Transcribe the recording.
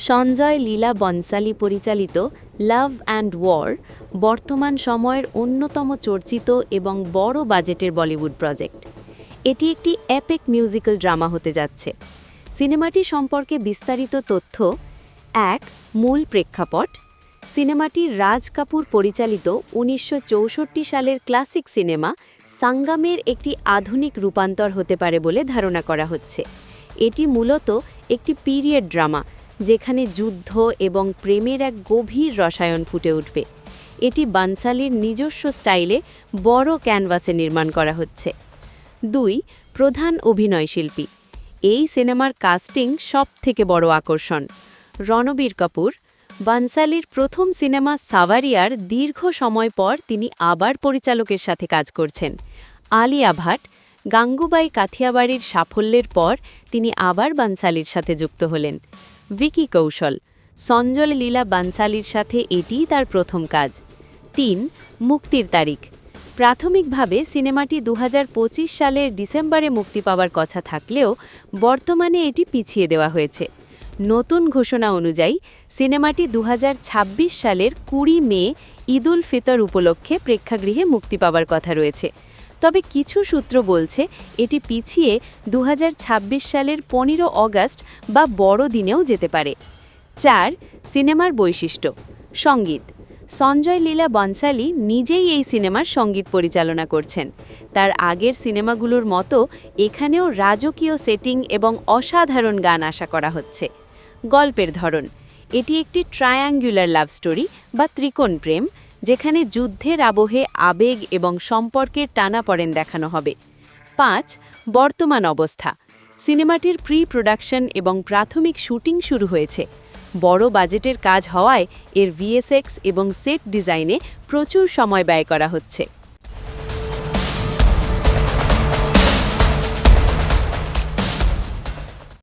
সঞ্জয় লীলা বনসালী পরিচালিত love and war বর্তমান সময়ের অন্যতম চর্চিত এবং বড় বাজেটের বলিউড প্রজেক্ট। এটি একটি এপিক মিউজিক্যাল ড্রামা হতে যাচ্ছে। সিনেমাটি সম্পর্কে বিস্তারিত তথ্য। ১. মূল প্রেক্ষাপট। সিনেমাটি রাজ কাপুর পরিচালিত ১৯৬৪ সালের ক্লাসিক সিনেমা সাঙ্গামের একটি আধুনিক রূপান্তর হতে পারে বলে ধারণা করা হচ্ছে। এটি মূলত একটি পিরিয়ড ড্রামা, যেখানে যুদ্ধ এবং প্রেমের এক গভীর রসায়ন ফুটে উঠবে। এটি বানসালীর নিজস্ব স্টাইলে বড় ক্যানভাসে নির্মাণ করা হচ্ছে। ২. প্রধান অভিনয়শিল্পী। এই সিনেমার কাস্টিং সবথেকে বড় আকর্ষণ। রণবীর কাপুর। বানসালীর প্রথম সিনেমা সাভারিয়ার দীর্ঘ সময় পর তিনি আবার পরিচালকের সাথে কাজ করছেন। আলিয়া ভাট। গাঙ্গুবাই কাথিয়াবাড়ির সাফল্যের পর তিনি আবার বানসালীর সাথে যুক্ত হলেন। ভিকি কৌশল। সঞ্জয় লীলা বানসালীর সাথে এটিই তার প্রথম কাজ। ৩. মুক্তির তারিখ। প্রাথমিকভাবে সিনেমাটি ২০২৫ সালের ডিসেম্বরে মুক্তি পাওয়ার কথা থাকলেও বর্তমানে এটি পিছিয়ে দেওয়া হয়েছে। নতুন ঘোষণা অনুযায়ী সিনেমাটি ২০২৬ সালের ২০ মে ঈদ উল ফিতর উপলক্ষে প্রেক্ষাগৃহে মুক্তি পাওয়ার কথা রয়েছে। তবে কিছু সূত্র বলছে এটি পিছিয়ে ২০২৬ সালের ১৫ অগাস্ট বা বড়দিনেও যেতে পারে। ৪. সিনেমার বৈশিষ্ট্য। সঙ্গীত। সঞ্জয় লীলা বনসালী নিজেই এই সিনেমার সঙ্গীত পরিচালনা করছেন। তার আগের সিনেমাগুলোর মতো এখানেও রাজকীয় সেটিং এবং অসাধারণ গান আশা করা হচ্ছে। গল্পের ধরন। এটি একটি ট্রায়াঙ্গুলার লাভ স্টোরি বা ত্রিকোণ প্রেম, যেখানে যুদ্ধের আবহে আবেগ এবং সম্পর্কের টানাপড়েন দেখানো হবে। ৫. বর্তমান অবস্থা। সিনেমাটির প্রি প্রোডাকশন এবং প্রাথমিক শুটিং শুরু হয়েছে। বড় বাজেটের কাজ হওয়ায় এর ভিএসএক্স এবং সেট ডিজাইনে প্রচুর সময় ব্যয় করা হচ্ছে।